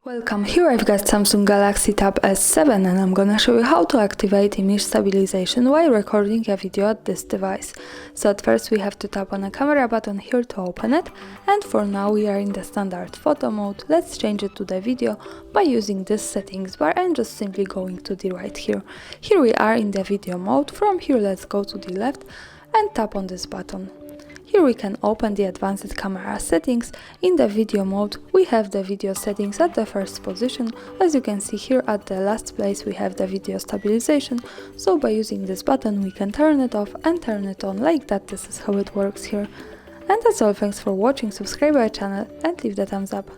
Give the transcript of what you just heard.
Welcome, here I've got Samsung Galaxy Tab S7 and I'm gonna show you how to activate image stabilization while recording a video at this device. So at first we have to tap on the camera button here to open it, and for now we are in the standard photo mode. Let's change it to the video by using this settings bar and just simply going to the right here. Here we are in the video mode. From here let's go to the left and tap on this button. Here we can open the advanced camera settings. In the video mode, we have the video settings at the first position. As you can see here at the last place we have the video stabilization. So by using this button we can turn it off and turn it on like that. This is how it works here. And that's all, thanks for watching, subscribe my channel and leave the thumbs up.